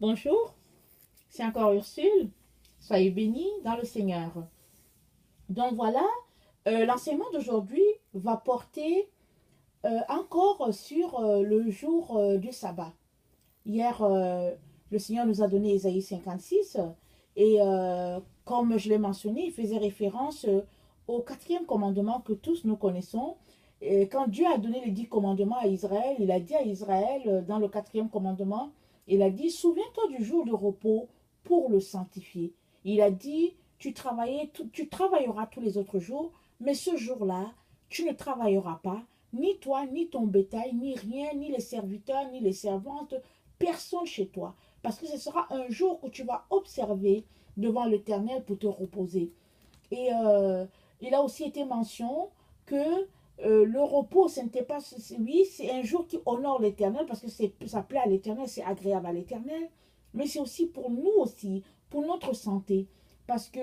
Bonjour, c'est encore Ursule. Soyez bénis dans le Seigneur. Donc voilà, l'enseignement d'aujourd'hui va porter encore sur le jour du sabbat. Hier, le Seigneur nous a donné Ésaïe 56 et comme je l'ai mentionné, il faisait référence au quatrième commandement que tous nous connaissons. Et quand Dieu a donné les 10 commandements à Israël, il a dit à Israël dans le quatrième commandement, il a dit, souviens-toi du jour de repos pour le sanctifier. Il a dit, tu travailleras tous les autres jours, mais ce jour-là, tu ne travailleras pas, ni toi, ni ton bétail, ni rien, ni les serviteurs, ni les servantes, personne chez toi. Parce que ce sera un jour que tu vas observer devant l'Éternel pour te reposer. Et il a aussi été mention que le repos, ce n'était pas, oui, c'est un jour qui honore l'Éternel parce que ça plaît à l'Éternel, c'est agréable à l'Éternel, mais c'est aussi pour nous aussi, pour notre santé. Parce que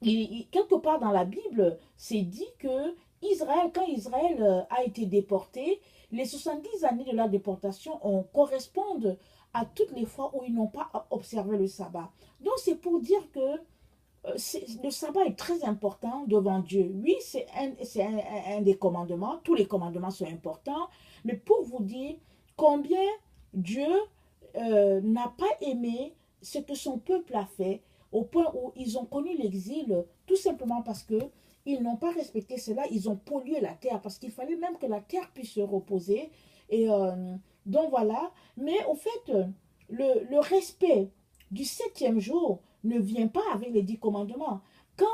quelque part dans la Bible, c'est dit que Israël, quand Israël a été déporté, les 70 années de la déportation correspondent à toutes les fois où ils n'ont pas observé le sabbat. Donc c'est pour dire que le sabbat est très important devant Dieu. Oui, c'est un des commandements. Tous les commandements sont importants. Mais pour vous dire combien Dieu n'a pas aimé ce que son peuple a fait au point où ils ont connu l'exil tout simplement parce que ils n'ont pas respecté cela. Ils ont pollué la terre parce qu'il fallait même que la terre puisse se reposer. Et donc voilà. Mais au fait, le respect du septième jour ne vient pas avec les 10 commandements. Quand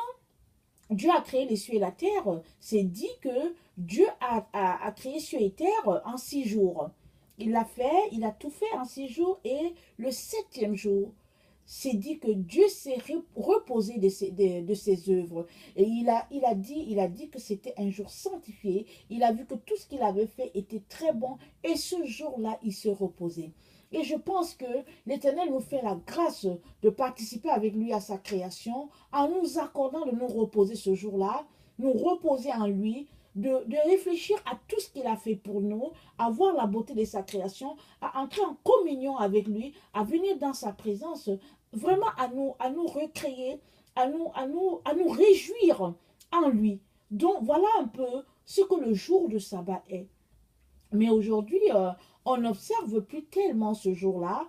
Dieu a créé les cieux et la terre, c'est dit que Dieu a créé cieux et terre en 6 jours. Il l'a fait, il a tout fait en 6 jours et le septième jour, c'est dit que Dieu s'est reposé de ses œuvres. Et il a dit que c'était un jour sanctifié. Il a vu que tout ce qu'il avait fait était très bon et ce jour-là, il se reposait. Et je pense que l'Éternel nous fait la grâce de participer avec lui à sa création en nous accordant de nous reposer ce jour-là, nous reposer en lui, de réfléchir à tout ce qu'il a fait pour nous, à voir la beauté de sa création, à entrer en communion avec lui, à venir dans sa présence, vraiment à nous recréer, à nous réjouir en lui. Donc voilà un peu ce que le jour de sabbat est. Mais aujourd'hui, on n'observe plus tellement ce jour-là.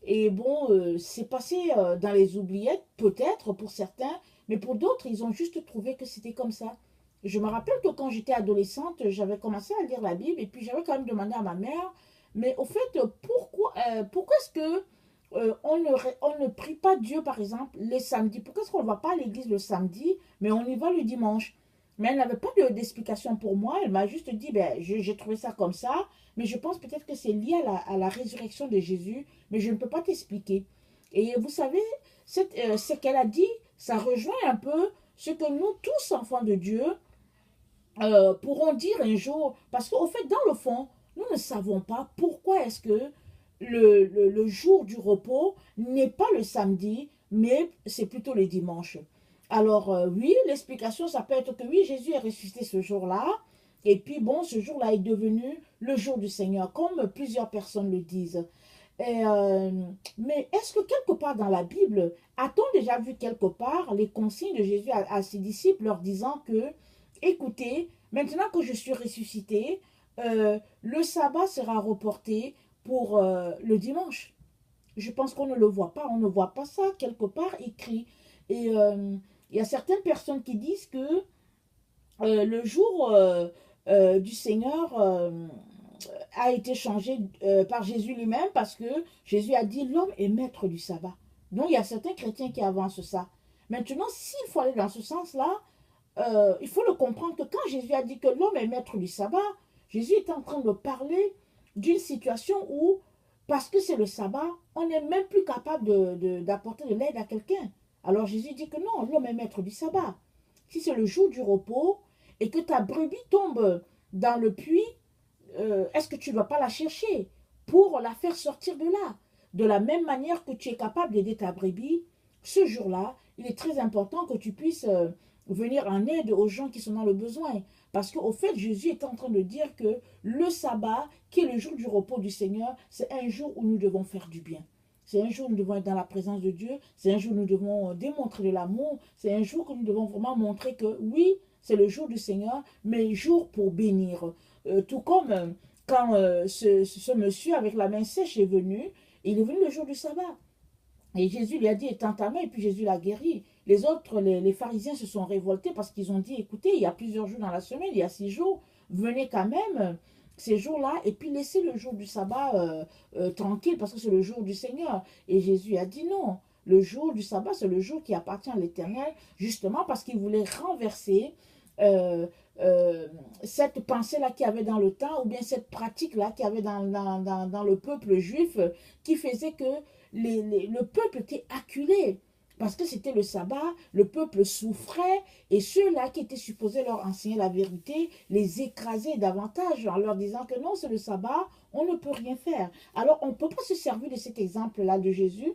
Et bon, c'est passé dans les oubliettes, peut-être pour certains, mais pour d'autres, ils ont juste trouvé que c'était comme ça. Je me rappelle que quand j'étais adolescente, j'avais commencé à lire la Bible et puis j'avais quand même demandé à ma mère, mais au fait, pourquoi est-ce que on ne prie pas Dieu, par exemple, les samedis? Pourquoi est-ce qu'on ne va pas à l'église le samedi, mais on y va le dimanche? Mais elle n'avait pas d'explication pour moi. Elle m'a juste dit, ben, j'ai trouvé ça comme ça, mais je pense peut-être que c'est lié à la résurrection de Jésus, mais je ne peux pas t'expliquer. Et vous savez, ce qu'elle a dit, ça rejoint un peu ce que nous, tous enfants de Dieu, pourront dire un jour. Parce qu'au fait, dans le fond, nous ne savons pas pourquoi est-ce que le jour du repos n'est pas le samedi, mais c'est plutôt le dimanche. Alors oui, l'explication, ça peut être que oui, Jésus est ressuscité ce jour-là, et puis bon, ce jour-là est devenu le jour du Seigneur, comme plusieurs personnes le disent. Et, mais est-ce que quelque part dans la Bible, a-t-on déjà vu quelque part les consignes de Jésus à ses disciples leur disant que, écoutez, maintenant que je suis ressuscité, le sabbat sera reporté pour le dimanche? Je pense qu'on ne le voit pas, on ne voit pas ça quelque part écrit. Et il y a certaines personnes qui disent que le jour du Seigneur a été changé par Jésus lui-même parce que Jésus a dit l'homme est maître du sabbat. Donc il y a certains chrétiens qui avancent ça. Maintenant, s'il faut aller dans ce sens-là, il faut le comprendre que quand Jésus a dit que l'homme est maître du sabbat, Jésus est en train de parler d'une situation où, parce que c'est le sabbat, on n'est même plus capable d'apporter de l'aide à quelqu'un. Alors Jésus dit que non, l'homme est maître du sabbat. Si c'est le jour du repos et que ta brebis tombe dans le puits, est-ce que tu ne vas pas la chercher pour la faire sortir de là? De la même manière que tu es capable d'aider ta brebis, ce jour-là, il est très important que tu puisses venir en aide aux gens qui sont dans le besoin. Parce qu'au fait, Jésus est en train de dire que le sabbat, qui est le jour du repos du Seigneur, c'est un jour où nous devons faire du bien. C'est un jour où nous devons être dans la présence de Dieu. C'est un jour où nous devons démontrer de l'amour. C'est un jour que nous devons vraiment montrer que oui, c'est le jour du Seigneur, mais jour pour bénir. Tout comme quand ce monsieur avec la main sèche est venu, il est venu le jour du sabbat. Et Jésus lui a dit, étends ta main, et puis Jésus l'a guéri. Les autres, les pharisiens se sont révoltés parce qu'ils ont dit, écoutez, il y a plusieurs jours dans la semaine, il y a 6 jours, venez quand même ces jours-là, et puis laissez le jour du sabbat tranquille, parce que c'est le jour du Seigneur. Et Jésus a dit non. Le jour du sabbat, c'est le jour qui appartient à l'Éternel, justement parce qu'il voulait renverser euh, cette pensée-là qu'il y avait dans le temps, ou bien cette pratique-là qu'il y avait dans le peuple juif, qui faisait que le peuple était acculé. Parce que c'était le sabbat, le peuple souffrait, et ceux-là qui étaient supposés leur enseigner la vérité, les écrasaient davantage en leur disant que non, c'est le sabbat, on ne peut rien faire. Alors, on ne peut pas se servir de cet exemple-là de Jésus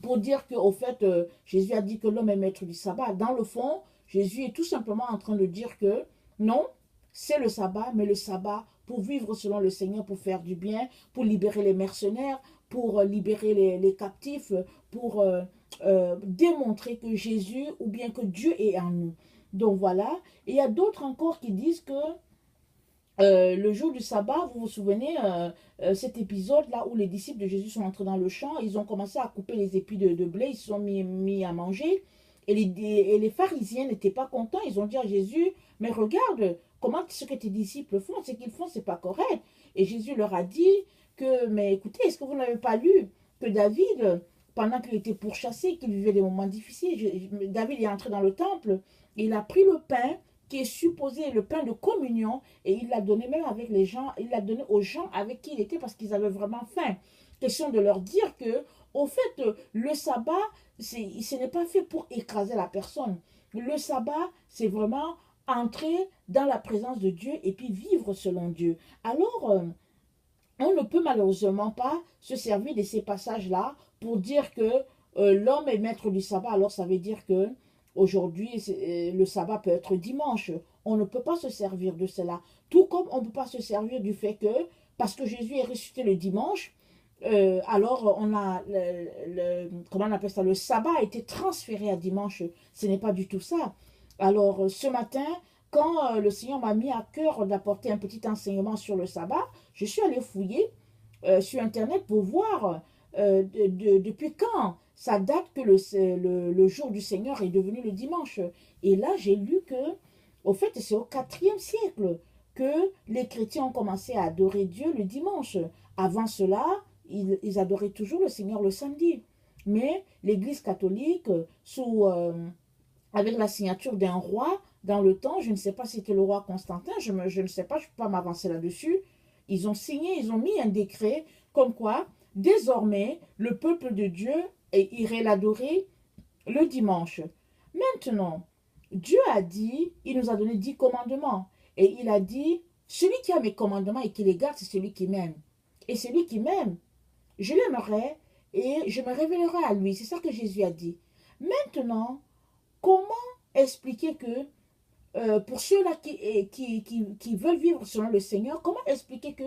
pour dire qu'au fait, Jésus a dit que l'homme est maître du sabbat. Dans le fond, Jésus est tout simplement en train de dire que non, c'est le sabbat, mais le sabbat pour vivre selon le Seigneur, pour faire du bien, pour libérer les mercenaires, pour libérer les captifs, pour démontrer que Jésus ou bien que Dieu est en nous. Donc voilà. Et il y a d'autres encore qui disent que le jour du sabbat, vous vous souvenez, cet épisode-là où les disciples de Jésus sont entrés dans le champ, ils ont commencé à couper les épis de blé, ils se sont mis à manger. Et les pharisiens n'étaient pas contents, ils ont dit à Jésus, mais regarde, comment ce que tes disciples font, ce qu'ils font, c'est pas correct. Et Jésus leur a dit que, mais écoutez, est-ce que vous n'avez pas lu que David, pendant qu'il était pourchassé, qu'il vivait des moments difficiles, David est entré dans le temple, et il a pris le pain, qui est supposé le pain de communion, et il l'a donné même avec les gens, il l'a donné aux gens avec qui il était parce qu'ils avaient vraiment faim. Question de leur dire que, au fait, le sabbat, ce n'est pas fait pour écraser la personne. Le sabbat, c'est vraiment entrer dans la présence de Dieu et puis vivre selon Dieu. Alors, on ne peut malheureusement pas se servir de ces passages-là pour dire que l'homme est maître du sabbat. Alors, ça veut dire que aujourd'hui, le sabbat peut être dimanche. On ne peut pas se servir de cela. Tout comme on ne peut pas se servir du fait que, parce que Jésus est ressuscité le dimanche, alors on a, comment on appelle ça, le sabbat a été transféré à dimanche. Ce n'est pas du tout ça. Alors, ce matin, quand le Seigneur m'a mis à cœur d'apporter un petit enseignement sur le sabbat, je suis allée fouiller sur Internet pour voir depuis quand ça date que le jour du Seigneur est devenu le dimanche. Et là, j'ai lu que, au fait, c'est au IVe siècle que les chrétiens ont commencé à adorer Dieu le dimanche. Avant cela, ils adoraient toujours le Seigneur le samedi. Mais l'Église catholique, avec la signature d'un roi, dans le temps, je ne sais pas si c'était le roi Constantin, je ne sais pas, je ne peux pas m'avancer là-dessus, ils ont signé, ils ont mis un décret comme quoi, désormais, le peuple de Dieu irait l'adorer le dimanche. Maintenant, Dieu a dit, il nous a donné 10 commandements. Et il a dit, celui qui a mes commandements et qui les garde, c'est celui qui m'aime. Et celui qui m'aime, je l'aimerai et je me révélerai à lui. C'est ça que Jésus a dit. Maintenant, comment expliquer que pour ceux-là qui veulent vivre selon le Seigneur, comment expliquer que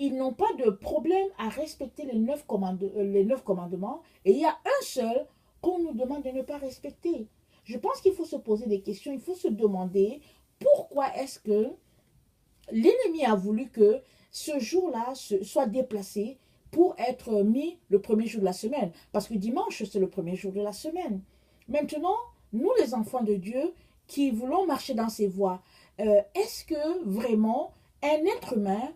ils n'ont pas de problème à respecter les 9 commandements et il y a un seul qu'on nous demande de ne pas respecter. Je pense qu'il faut se poser des questions, il faut se demander pourquoi est-ce que l'ennemi a voulu que ce jour-là soit déplacé pour être mis le premier jour de la semaine. Parce que dimanche, c'est le premier jour de la semaine. Maintenant, nous les enfants de Dieu qui voulons marcher dans ces voies, est-ce que vraiment un être humain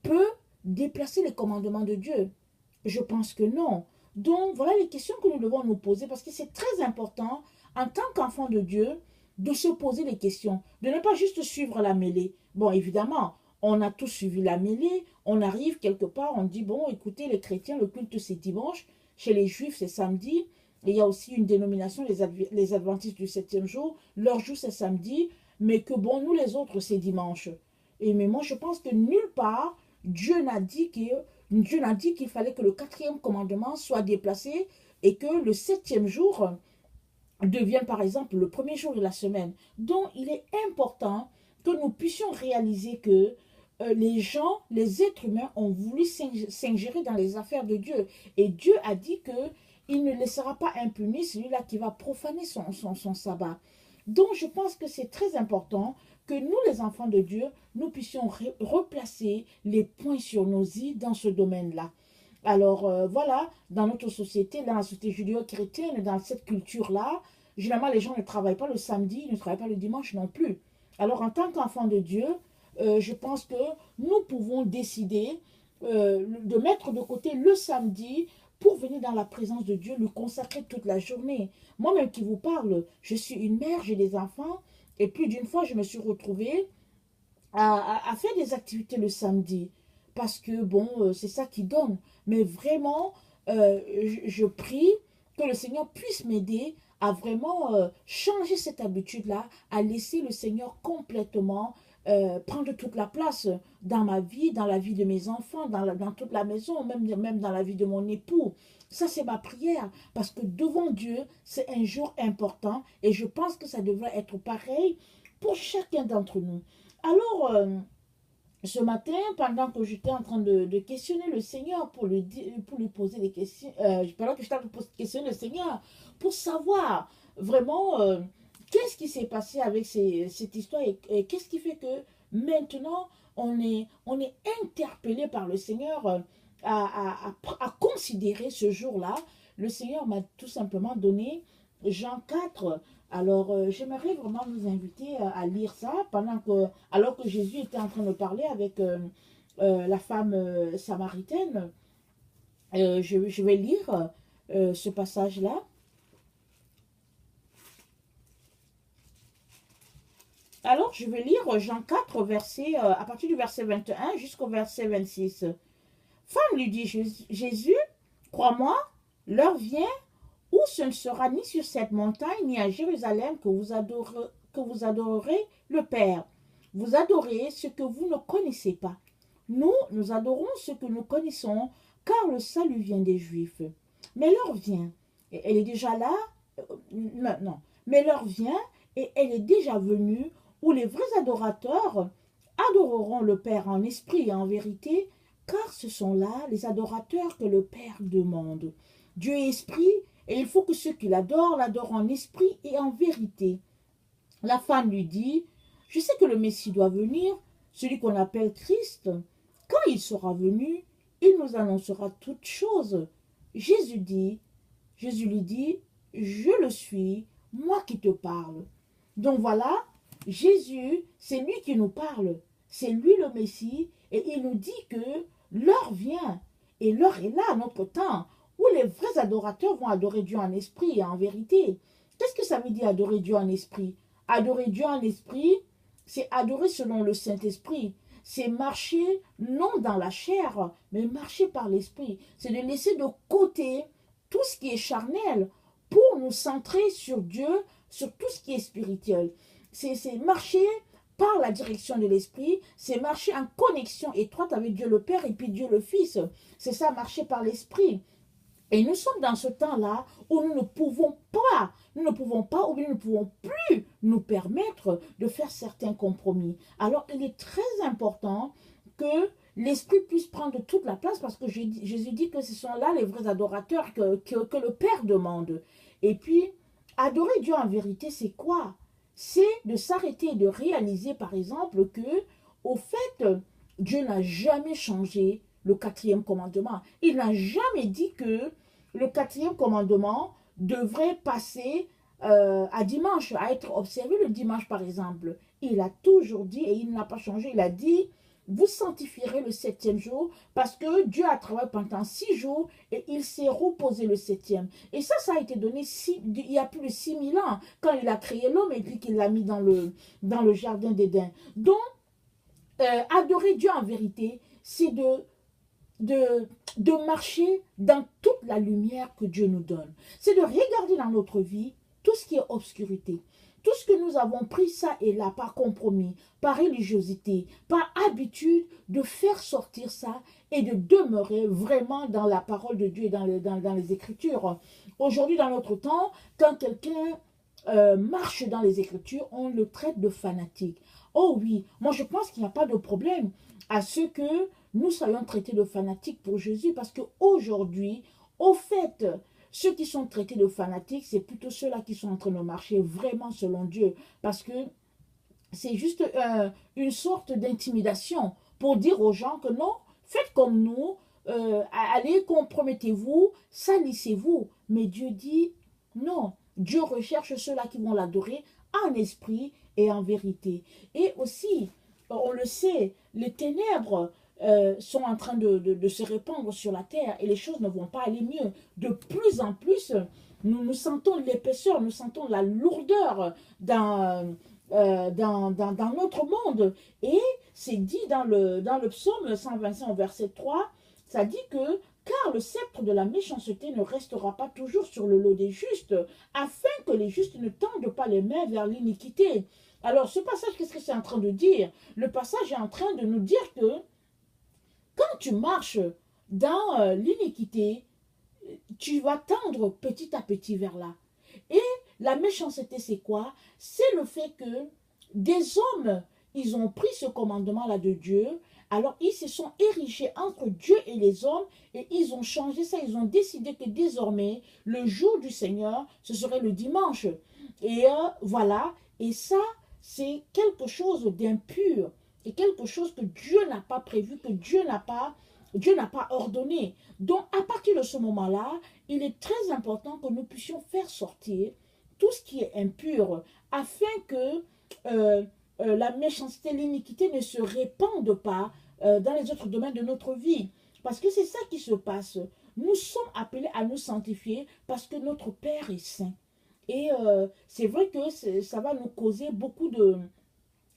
peut déplacer les commandements de Dieu? Je pense que non. Donc, voilà les questions que nous devons nous poser parce que c'est très important en tant qu'enfant de Dieu de se poser les questions, de ne pas juste suivre la mêlée. Bon, évidemment, on a tous suivi la mêlée, on arrive quelque part, on dit, bon, écoutez, les chrétiens, le culte c'est dimanche, chez les juifs c'est samedi, et il y a aussi une dénomination, les adventistes du 7e jour, leur jour c'est samedi, mais que bon, nous les autres c'est dimanche. Et mais moi je pense que nulle part, Dieu n'a dit qu'il fallait que le 4e commandement soit déplacé et que le 7e jour devienne par exemple le premier jour de la semaine. Donc il est important que nous puissions réaliser que les gens, les êtres humains ont voulu s'ingérer dans les affaires de Dieu. Et Dieu a dit que il ne laissera pas impuni celui-là qui va profaner son sabbat. Donc je pense que c'est très important que nous, les enfants de Dieu, nous puissions replacer les points sur nos i dans ce domaine-là. Alors voilà, dans notre société, dans la société judéo-chrétienne, dans cette culture-là, généralement les gens ne travaillent pas le samedi, ils ne travaillent pas le dimanche non plus. Alors en tant qu'enfant de Dieu, je pense que nous pouvons décider de mettre de côté le samedi pour venir dans la présence de Dieu, lui consacrer toute la journée. Moi-même qui vous parle, je suis une mère, j'ai des enfants, et plus d'une fois, je me suis retrouvée à faire des activités le samedi. Parce que, bon, c'est ça qui donne. Mais vraiment, je prie que le Seigneur puisse m'aider à vraiment changer cette habitude-là, à laisser le Seigneur complètement prendre toute la place dans ma vie, dans la vie de mes enfants, dans toute la maison, même dans la vie de mon époux. Ça, c'est ma prière, parce que devant Dieu, c'est un jour important, et je pense que ça devrait être pareil pour chacun d'entre nous. Alors, ce matin, pendant que j'étais en train de questionner le Seigneur pour lui poser des questions, pendant que j'étais en train de questionner le Seigneur pour savoir vraiment qu'est-ce qui s'est passé avec cette histoire et qu'est-ce qui fait que maintenant on est interpellé par le Seigneur à considérer ce jour-là. Le Seigneur m'a tout simplement donné Jean 4. Alors, j'aimerais vraiment vous inviter à lire ça alors que Jésus était en train de parler avec la femme samaritaine. Je vais lire ce passage-là. Alors, je vais lire Jean 4, à partir du verset 21 jusqu'au verset 26. Femme, lui dit Jésus, crois-moi, l'heure vient où ce ne sera ni sur cette montagne ni à Jérusalem que vous adorerez le Père. Vous adorez ce que vous ne connaissez pas. Nous adorons ce que nous connaissons, car le salut vient des Juifs. Mais l'heure vient, et elle est déjà là, non, mais l'heure vient, et elle est déjà venue, où les vrais adorateurs adoreront le Père en esprit et en vérité, car ce sont là les adorateurs que le Père demande. Dieu est esprit, et il faut que ceux qui l'adorent en esprit et en vérité. La femme lui dit, je sais que le Messie doit venir, celui qu'on appelle Christ. Quand il sera venu, il nous annoncera toutes choses. Jésus lui dit, je le suis, moi qui te parle. Donc voilà, Jésus, c'est lui qui nous parle. C'est lui le Messie, et il nous dit que l'heure vient, et l'heure est là, à notre temps, où les vrais adorateurs vont adorer Dieu en esprit et en vérité. Qu'est-ce que ça veut dire adorer Dieu en esprit? Adorer Dieu en esprit, c'est adorer selon le Saint-Esprit. C'est marcher non dans la chair, mais marcher par l'esprit. C'est de laisser de côté tout ce qui est charnel pour nous centrer sur Dieu, sur tout ce qui est spirituel. C'est marcher par la direction de l'esprit, c'est marcher en connexion étroite avec Dieu le Père et puis Dieu le Fils. C'est ça, marcher par l'esprit. Et nous sommes dans ce temps-là où nous ne pouvons pas ou bien nous ne pouvons plus nous permettre de faire certains compromis. Alors, il est très important que l'Esprit puisse prendre toute la place parce que Jésus dit que ce sont là les vrais adorateurs que le Père demande. Et puis, adorer Dieu en vérité, c'est quoi? C'est de s'arrêter et de réaliser, par exemple, que, au fait, Dieu n'a jamais changé le 4e commandement. Il n'a jamais dit que le 4e commandement devrait passer à dimanche, à être observé le dimanche par exemple. Il a toujours dit, et il n'a pas changé, il a dit, vous sanctifierez le 7e jour parce que Dieu a travaillé pendant 6 jours et il s'est reposé le 7e. Et ça a été donné il y a plus de 6000 ans quand il a créé l'homme et puis qu'il l'a mis dans le jardin d'Éden. Donc, adorer Dieu en vérité, c'est de marcher dans toute la lumière que Dieu nous donne. C'est de regarder dans notre vie tout ce qui est obscurité. Tout ce que nous avons pris ça et là par compromis, par religiosité, par habitude de faire sortir ça et de demeurer vraiment dans la parole de Dieu et dans les Écritures. Aujourd'hui, dans notre temps, quand quelqu'un marche dans les Écritures, on le traite de fanatique. Oh oui, moi je pense qu'il n'y a pas de problème à ce que nous soyons traités de fanatiques pour Jésus, parce qu'aujourd'hui, au fait, ceux qui sont traités de fanatiques, c'est plutôt ceux-là qui sont en train de marcher vraiment selon Dieu, parce que c'est juste une sorte d'intimidation pour dire aux gens que non, faites comme nous, allez, compromettez-vous, salissez-vous. Mais Dieu dit non. Dieu recherche ceux-là qui vont l'adorer en esprit et en vérité. Et aussi, on le sait, les ténèbres sont en train de se répandre sur la terre et les choses ne vont pas aller mieux. De plus en plus, nous sentons l'épaisseur, nous sentons la lourdeur dans notre monde. Et c'est dit dans le psaume 125 verset 3, ça dit que car le sceptre de la méchanceté ne restera pas toujours sur le lot des justes, afin que les justes ne tendent pas les mains vers l'iniquité. Alors ce passage, qu'est-ce que c'est en train de dire? Le passage est en train de nous dire que quand tu marches dans l'iniquité, tu vas tendre petit à petit vers là. Et la méchanceté, c'est quoi? C'est le fait que des hommes, ils ont pris ce commandement-là de Dieu, alors ils se sont érigés entre Dieu et les hommes, et ils ont changé ça, ils ont décidé que désormais, le jour du Seigneur, ce serait le dimanche. Et voilà, et ça, c'est quelque chose d'impur, et quelque chose que Dieu n'a pas prévu, que Dieu n'a pas ordonné. Donc, à partir de ce moment-là, il est très important que nous puissions faire sortir tout ce qui est impur, afin que la méchanceté, l'iniquité ne se répandent pas dans les autres domaines de notre vie. Parce que c'est ça qui se passe. Nous sommes appelés à nous sanctifier parce que notre Père est saint. Et c'est vrai que ça va nous causer beaucoup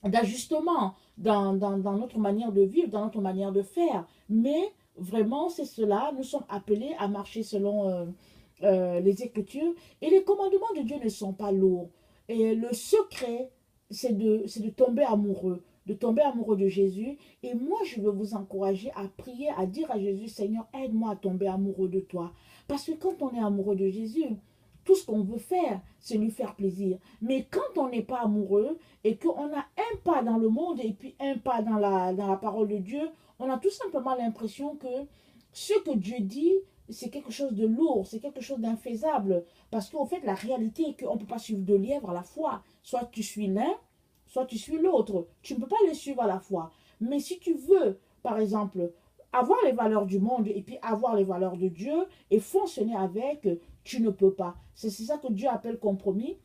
d'ajustements dans notre manière de vivre, dans notre manière de faire. Mais vraiment, c'est cela. Nous sommes appelés à marcher selon les Écritures. Et les commandements de Dieu ne sont pas lourds. Et le secret, c'est de tomber amoureux. De tomber amoureux de Jésus. Et moi, je veux vous encourager à prier, à dire à Jésus, Seigneur, aide-moi à tomber amoureux de toi. Parce que quand on est amoureux de Jésus, tout ce qu'on veut faire, c'est lui faire plaisir. Mais quand on n'est pas amoureux et qu'on a un pas dans le monde et puis un pas dans la parole de Dieu, on a tout simplement l'impression que ce que Dieu dit, c'est quelque chose de lourd, c'est quelque chose d'infaisable. Parce qu'au fait, la réalité est qu'on ne peut pas suivre deux lièvres à la fois. Soit tu suis l'un, soit tu suis l'autre. Tu ne peux pas les suivre à la fois. Mais si tu veux, par exemple, avoir les valeurs du monde et puis avoir les valeurs de Dieu et fonctionner avec, tu ne peux pas. C'est ça que Dieu appelle compromis.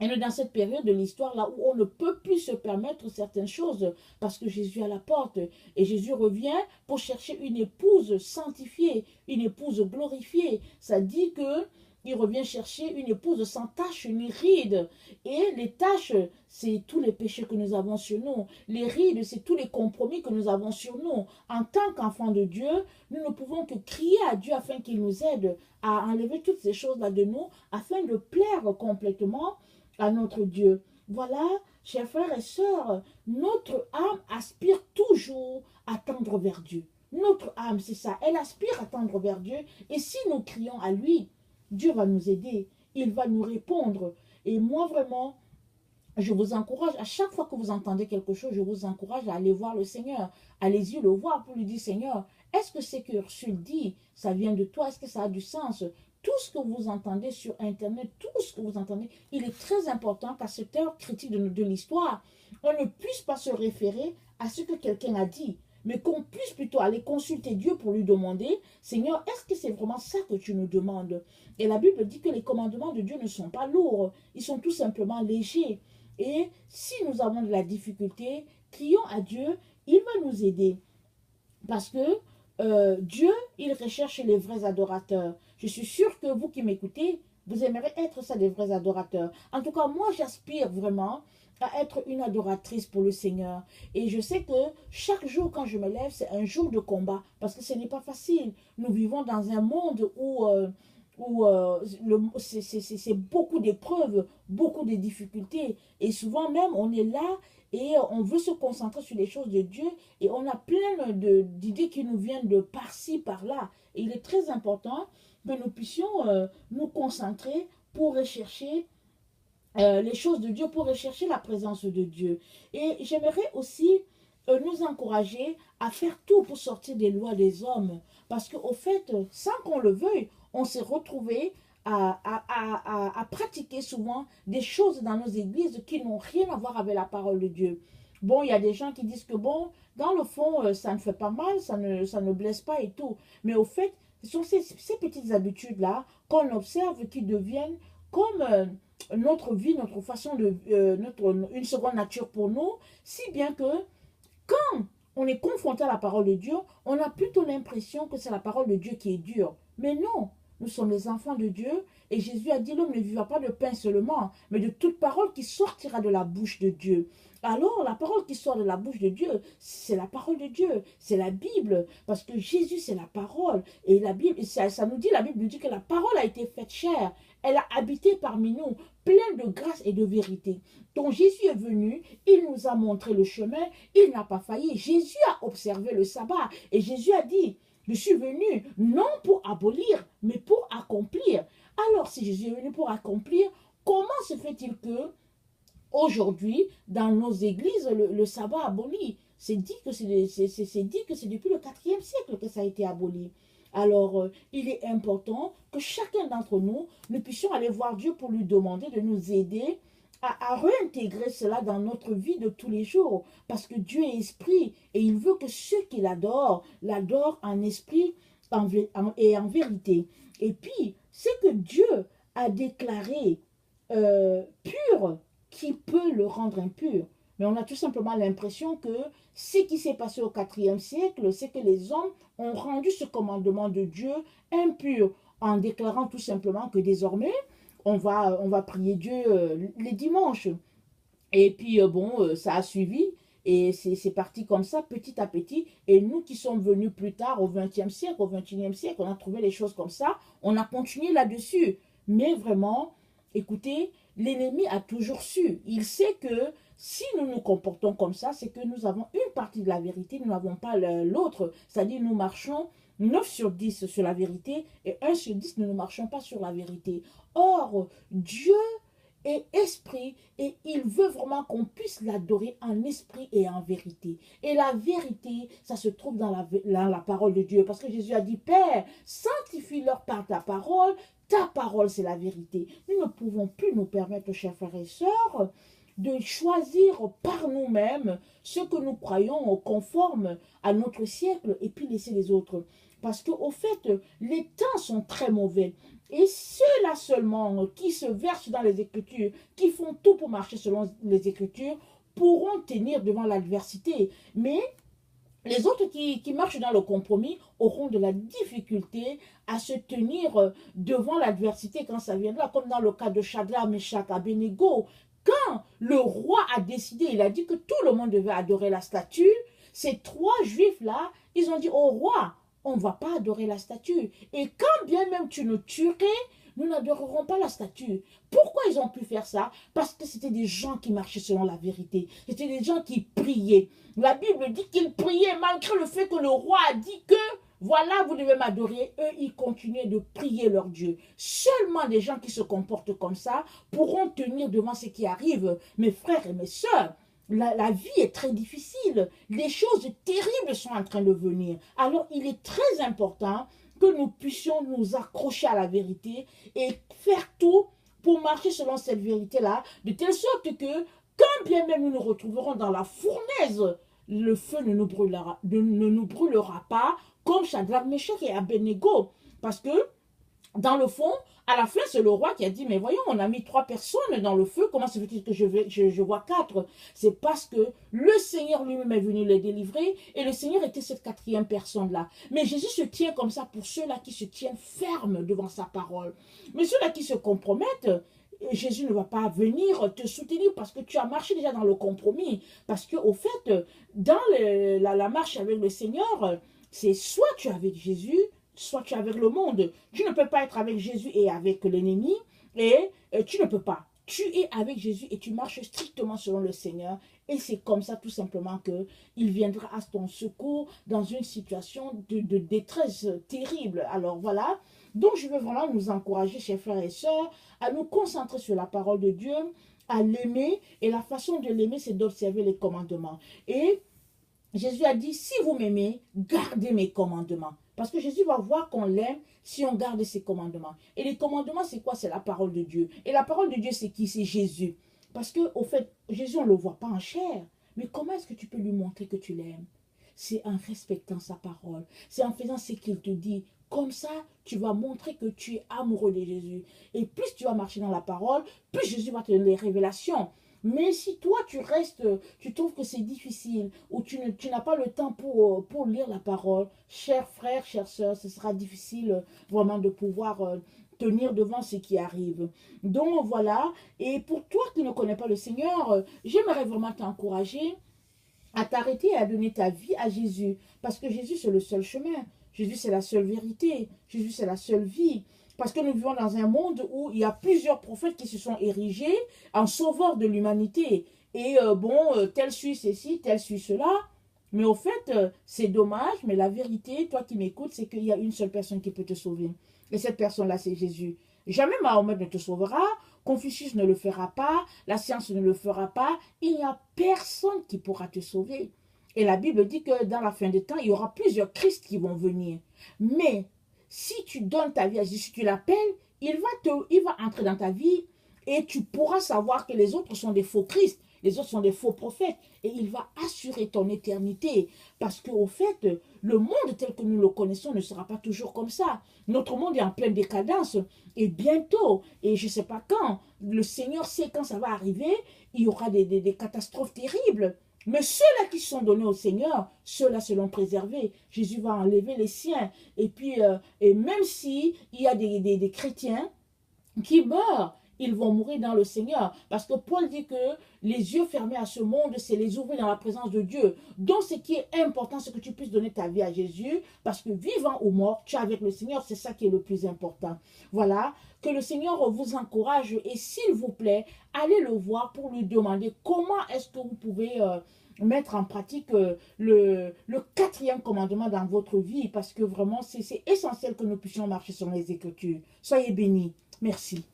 Et nous, dans cette période de l'histoire, là où on ne peut plus se permettre certaines choses, parce que Jésus est à la porte, et Jésus revient pour chercher une épouse sanctifiée, une épouse glorifiée. Ça dit que il revient chercher une épouse sans tache ni ride. Et les taches, c'est tous les péchés que nous avons sur nous. Les rides, c'est tous les compromis que nous avons sur nous. En tant qu'enfants de Dieu, nous ne pouvons que crier à Dieu afin qu'il nous aide à enlever toutes ces choses-là de nous, afin de plaire complètement à notre Dieu. Voilà, chers frères et sœurs, notre âme aspire toujours à tendre vers Dieu. Notre âme, c'est ça, elle aspire à tendre vers Dieu. Et si nous crions à lui, Dieu va nous aider, il va nous répondre. Et moi, vraiment, je vous encourage, à chaque fois que vous entendez quelque chose, je vous encourage à aller voir le Seigneur. Allez-y le voir pour lui dire, Seigneur, est-ce que ce que Ursule dit, ça vient de toi? Est-ce que ça a du sens? Tout ce que vous entendez sur Internet, tout ce que vous entendez, il est très important qu'à cette heure critique de l'histoire, on ne puisse pas se référer à ce que quelqu'un a dit, mais qu'on puisse plutôt aller consulter Dieu pour lui demander, Seigneur, est-ce que c'est vraiment ça que tu nous demandes? Et la Bible dit que les commandements de Dieu ne sont pas lourds, ils sont tout simplement légers. Et si nous avons de la difficulté, crions à Dieu, il va nous aider. Parce que Dieu, il recherche les vrais adorateurs. Je suis sûre que vous qui m'écoutez, vous aimeriez être ça, des vrais adorateurs. En tout cas, moi, j'aspire vraiment à être une adoratrice pour le Seigneur. Et je sais que chaque jour, quand je me lève, c'est un jour de combat. Parce que ce n'est pas facile. Nous vivons dans un monde où c'est beaucoup d'épreuves, beaucoup de difficultés. Et souvent même, on est là et on veut se concentrer sur les choses de Dieu et on a plein d'idées qui nous viennent de par-ci, par-là. Et il est très important que nous puissions nous concentrer pour rechercher les choses de Dieu, pour rechercher la présence de Dieu. Et j'aimerais aussi nous encourager à faire tout pour sortir des lois des hommes. Parce qu'au fait, sans qu'on le veuille, on s'est retrouvé à pratiquer souvent des choses dans nos églises qui n'ont rien à voir avec la parole de Dieu. Bon, il y a des gens qui disent que bon, dans le fond, ça ne fait pas mal, ça ne blesse pas et tout. Mais au fait, ce sont ces petites habitudes-là qu'on observe qui deviennent comme notre vie, notre façon de, une seconde nature pour nous, si bien que quand on est confronté à la parole de Dieu, on a plutôt l'impression que c'est la parole de Dieu qui est dure. Mais non, nous sommes les enfants de Dieu et Jésus a dit l'homme ne vivra pas de pain seulement, mais de toute parole qui sortira de la bouche de Dieu. Alors, la parole qui sort de la bouche de Dieu, c'est la parole de Dieu, c'est la Bible, parce que Jésus, c'est la parole. Et la Bible, ça nous dit, la Bible nous dit que la parole a été faite chair, elle a habité parmi nous, pleine de grâce et de vérité. Donc Jésus est venu, il nous a montré le chemin, il n'a pas failli. Jésus a observé le sabbat et Jésus a dit, je suis venu non pour abolir, mais pour accomplir. Alors si Jésus est venu pour accomplir, comment se fait-il que aujourd'hui, dans nos églises, le sabbat aboli? C'est dit que c'est depuis le 4e siècle que ça a été aboli. Alors, il est important que chacun d'entre nous, nous puissions aller voir Dieu pour lui demander de nous aider à réintégrer cela dans notre vie de tous les jours. Parce que Dieu est esprit et il veut que ceux qui l'adorent en esprit et en vérité. Et puis, c'est que Dieu a déclaré pur qui peut le rendre impur. Mais on a tout simplement l'impression que ce qui s'est passé au 4e siècle, c'est que les hommes ont rendu ce commandement de Dieu impur en déclarant tout simplement que désormais, on va prier Dieu les dimanches. Et puis, ça a suivi. Et c'est parti comme ça, petit à petit. Et nous qui sommes venus plus tard, au 20e siècle, au 21e siècle, on a trouvé les choses comme ça. On a continué là-dessus. Mais vraiment, écoutez, l'ennemi a toujours su. Il sait que si nous nous comportons comme ça, c'est que nous avons une partie de la vérité, nous n'avons pas l'autre. C'est-à-dire, nous marchons 9 sur 10 sur la vérité et 1 sur 10, nous ne marchons pas sur la vérité. Or, Dieu est esprit et il veut vraiment qu'on puisse l'adorer en esprit et en vérité. Et la vérité, ça se trouve dans la parole de Dieu. Parce que Jésus a dit, Père, sanctifie-leur par ta parole c'est la vérité. Nous ne pouvons plus nous permettre, chers frères et sœurs, de choisir par nous-mêmes ce que nous croyons conforme à notre siècle et puis laisser les autres. Parce qu'au fait, les temps sont très mauvais. Et ceux-là seulement qui se versent dans les Écritures, qui font tout pour marcher selon les Écritures, pourront tenir devant l'adversité. Mais les autres qui marchent dans le compromis auront de la difficulté à se tenir devant l'adversité quand ça viendra, comme dans le cas de Shadrach, Meshach, Abednego. Quand le roi a décidé, il a dit que tout le monde devait adorer la statue, ces 3 juifs-là, ils ont dit au roi, on ne va pas adorer la statue. Et quand bien même tu nous tuerais, nous n'adorerons pas la statue. Pourquoi ils ont pu faire ça? Parce que c'était des gens qui marchaient selon la vérité. C'était des gens qui priaient. La Bible dit qu'ils priaient malgré le fait que le roi a dit que voilà, vous devez m'adorer. Eux, ils continuaient de prier leur Dieu. Seulement des gens qui se comportent comme ça pourront tenir devant ce qui arrive. Mes frères et mes sœurs, la vie est très difficile. Les choses terribles sont en train de venir. Alors, il est très important que nous puissions nous accrocher à la vérité et faire tout pour marcher selon cette vérité-là, de telle sorte que, quand bien même nous nous retrouverons dans la fournaise, le feu ne nous brûlera pas, comme Shadrach, Meshach et Abednego. Parce que, dans le fond, à la fin, c'est le roi qui a dit, mais voyons, on a mis 3 personnes dans le feu, comment se fait-il que je vois 4? C'est parce que le Seigneur lui-même est venu les délivrer, et le Seigneur était cette 4e personne-là. Mais Jésus se tient comme ça pour ceux-là qui se tiennent fermes devant sa parole. Mais ceux-là qui se compromettent, Jésus ne va pas venir te soutenir parce que tu as marché déjà dans le compromis. Parce qu'au fait, dans la marche avec le Seigneur, c'est soit tu es avec Jésus, soit tu es avec le monde. Tu ne peux pas être avec Jésus et avec l'ennemi, et tu ne peux pas. Tu es avec Jésus et tu marches strictement selon le Seigneur. Et c'est comme ça tout simplement qu'il viendra à ton secours dans une situation de détresse terrible. Alors voilà, donc je veux vraiment nous encourager, chers frères et sœurs, à nous concentrer sur la parole de Dieu, à l'aimer. Et la façon de l'aimer, c'est d'observer les commandements. Et Jésus a dit, si vous m'aimez, gardez mes commandements. Parce que Jésus va voir qu'on l'aime si on garde ses commandements. Et les commandements, c'est quoi? C'est la parole de Dieu. Et la parole de Dieu, c'est qui? C'est Jésus. Parce que, au fait, Jésus, on ne le voit pas en chair. Mais comment est-ce que tu peux lui montrer que tu l'aimes? C'est en respectant sa parole. C'est en faisant ce qu'il te dit. Comme ça, tu vas montrer que tu es amoureux de Jésus. Et plus tu vas marcher dans la parole, plus Jésus va te donner les révélations. Mais si toi, tu restes, tu trouves que c'est difficile, ou tu n'as pas le temps pour lire la parole, chers frères, chères sœurs, ce sera difficile vraiment de pouvoir tenir devant ce qui arrive. Donc voilà, et pour toi qui ne connais pas le Seigneur, j'aimerais vraiment t'encourager à t'arrêter et à donner ta vie à Jésus. Parce que Jésus, c'est le seul chemin. Jésus, c'est la seule vérité. Jésus, c'est la seule vie. Parce que nous vivons dans un monde où il y a plusieurs prophètes qui se sont érigés en sauveurs de l'humanité. Et tel suit ceci, tel suit cela. Mais au fait, c'est dommage, mais la vérité, toi qui m'écoutes, c'est qu'il y a une seule personne qui peut te sauver. Et cette personne-là, c'est Jésus. Jamais Mahomet ne te sauvera, Confucius ne le fera pas, la science ne le fera pas. Il n'y a personne qui pourra te sauver. Et la Bible dit que dans la fin des temps, il y aura plusieurs Christ qui vont venir. Mais si tu donnes ta vie à Jésus, si tu l'appelles, il va entrer dans ta vie et tu pourras savoir que les autres sont des faux Christ, les autres sont des faux prophètes et il va assurer ton éternité. Parce qu'au fait, le monde tel que nous le connaissons ne sera pas toujours comme ça. Notre monde est en pleine décadence et bientôt, et je ne sais pas quand, le Seigneur sait quand ça va arriver, il y aura des catastrophes terribles. Mais ceux-là qui sont donnés au Seigneur, ceux-là seront préservés. Jésus va enlever les siens. Et puis, et même s'il y a des chrétiens qui meurent, ils vont mourir dans le Seigneur. Parce que Paul dit que les yeux fermés à ce monde, c'est les ouvrir dans la présence de Dieu. Donc, ce qui est important, c'est que tu puisses donner ta vie à Jésus. Parce que vivant ou mort, tu es avec le Seigneur. C'est ça qui est le plus important. Voilà. Que le Seigneur vous encourage. Et s'il vous plaît, allez le voir pour lui demander comment est-ce que vous pouvez mettre en pratique le quatrième commandement dans votre vie. Parce que vraiment, c'est essentiel que nous puissions marcher sur les Écritures. Soyez bénis. Merci.